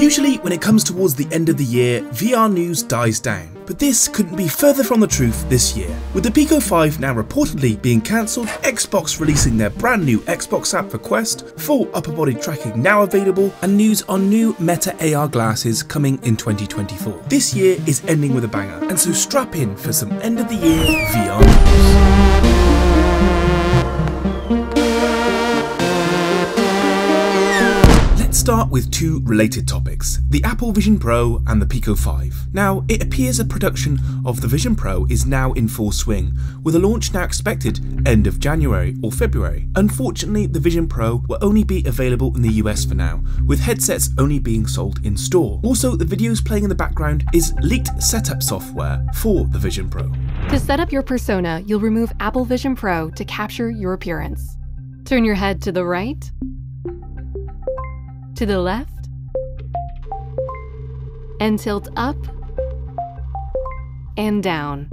Usually when it comes towards the end of the year, VR news dies down. But this couldn't be further from the truth this year. With the Pico 5 now reportedly being cancelled, Xbox releasing their brand new Xbox app for Quest, full upper body tracking now available, and news on new Meta AR glasses coming in 2024. This year is ending with a banger, and so strap in for some end of the year VR news. Start with two related topics, the Apple Vision Pro and the Pico 5. Now, it appears a production of the Vision Pro is now in full swing, with a launch now expected end of January or February. Unfortunately, the Vision Pro will only be available in the US for now, with headsets only being sold in store. Also, the videos playing in the background is leaked setup software for the Vision Pro. To set up your persona, you'll remove Apple Vision Pro to capture your appearance. Turn your head to the right, to the left, and tilt up and down.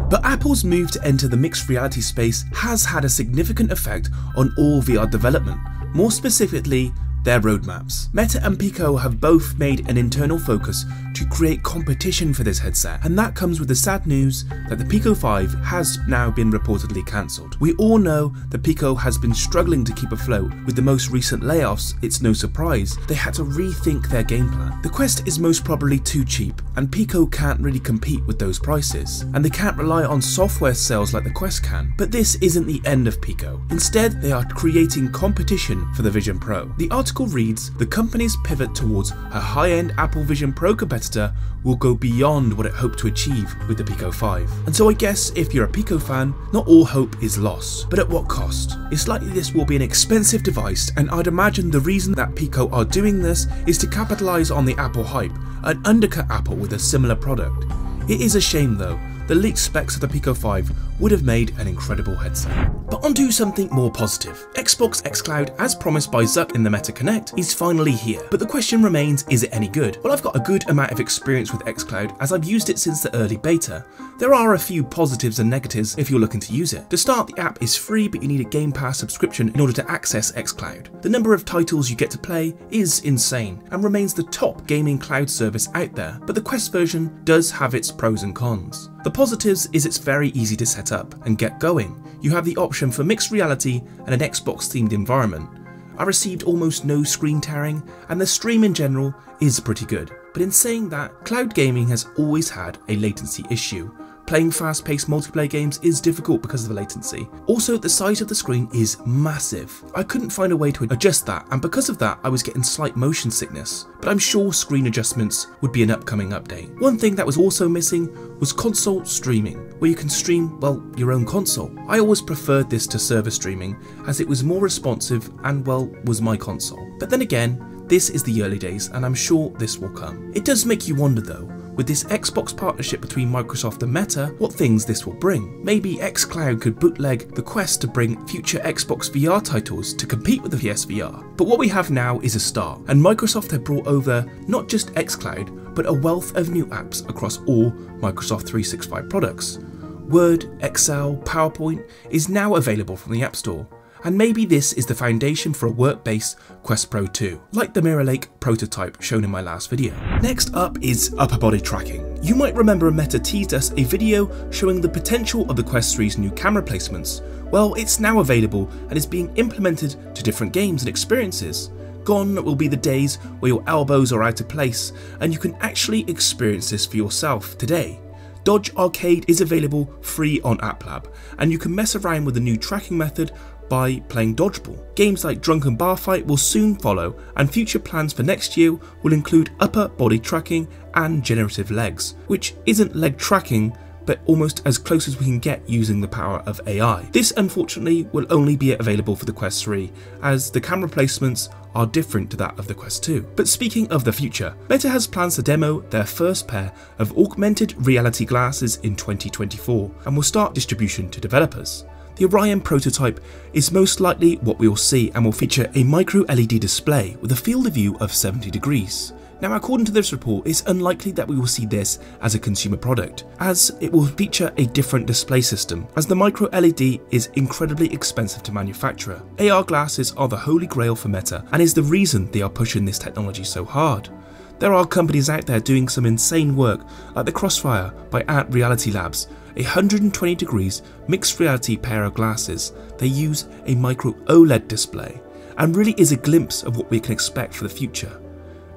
But Apple's move to enter the mixed reality space has had a significant effect on all VR development, more specifically their roadmaps. Meta and Pico have both made an internal focus to create competition for this headset, and that comes with the sad news that the Pico 5 has now been reportedly cancelled. We all know that Pico has been struggling to keep afloat. With the most recent layoffs, it's no surprise they had to rethink their game plan. The Quest is most probably too cheap, and Pico can't really compete with those prices, and they can't rely on software sales like the Quest can. But this isn't the end of Pico. Instead, they are creating competition for the Vision Pro. The article reads, the company's pivot towards a high-end Apple Vision Pro competitor will go beyond what it hoped to achieve with the Pico 5. And so I guess if you're a Pico fan, not all hope is lost. But at what cost? It's likely this will be an expensive device, and I'd imagine the reason that Pico are doing this is to capitalize on the Apple hype and undercut Apple with a similar product. It is a shame though. The leaked specs of the Pico 5 would have made an incredible headset. But onto something more positive. Xbox xCloud, as promised by Zuck in the Meta Connect, is finally here. But the question remains, is it any good? Well, I've got a good amount of experience with xCloud as I've used it since the early beta. There are a few positives and negatives if you're looking to use it. To start, the app is free, but you need a Game Pass subscription in order to access xCloud. The number of titles you get to play is insane and remains the top gaming cloud service out there, but the Quest version does have its pros and cons. The positives is it's very easy to set up and get going. You have the option for mixed reality and an Xbox themed environment. I received almost no screen tearing, and the stream in general is pretty good. But in saying that, cloud gaming has always had a latency issue. Playing fast-paced multiplayer games is difficult because of the latency. Also, the size of the screen is massive. I couldn't find a way to adjust that, and because of that I was getting slight motion sickness, but I'm sure screen adjustments would be an upcoming update. One thing that was also missing was console streaming, where you can stream, well, your own console. I always preferred this to server streaming as it was more responsive and, well, was my console. But then again, this is the early days and I'm sure this will come. It does make you wonder though, with this Xbox partnership between Microsoft and Meta, what things this will bring. Maybe xCloud could bootleg the Quest to bring future Xbox VR titles to compete with the PSVR. But what we have now is a start, and Microsoft have brought over not just xCloud, but a wealth of new apps across all Microsoft 365 products. Word, Excel, PowerPoint is now available from the App Store. And maybe this is the foundation for a work-based Quest Pro 2, like the Mirror Lake prototype shown in my last video. Next up is upper body tracking. You might remember Meta teased us a video showing the potential of the Quest 3's new camera placements. Well, it's now available and is being implemented to different games and experiences. Gone will be the days where your elbows are out of place, and you can actually experience this for yourself today. Dodge Arcade is available free on AppLab, and you can mess around with the new tracking method by playing dodgeball. Games like Drunken Bar Fight will soon follow, and future plans for next year will include upper body tracking and generative legs, which isn't leg tracking but almost as close as we can get using the power of AI. This unfortunately will only be available for the Quest 3, as the camera placements are different to that of the Quest 2. But speaking of the future, Meta has plans to demo their first pair of augmented reality glasses in 2024 and will start distribution to developers. The Orion prototype is most likely what we will see and will feature a micro LED display with a field of view of 70 degrees. Now, according to this report, it's unlikely that we will see this as a consumer product, as it will feature a different display system, as the micro LED is incredibly expensive to manufacture. AR glasses are the holy grail for Meta and is the reason they are pushing this technology so hard. There are companies out there doing some insane work like the Crossfire by Ant Reality Labs, a 120 degrees mixed reality pair of glasses. They use a micro OLED display and really is a glimpse of what we can expect for the future.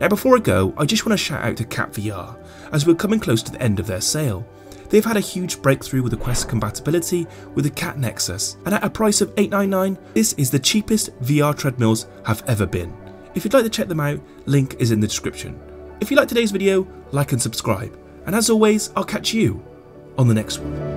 Now, before I go, I just want to shout out to Cat VR, as we're coming close to the end of their sale. They've had a huge breakthrough with the Quest compatibility with the Cat Nexus, and at a price of $899, this is the cheapest VR treadmills have ever been. If you'd like to check them out, link is in the description. If you liked today's video, like and subscribe, and as always, I'll catch you on the next one.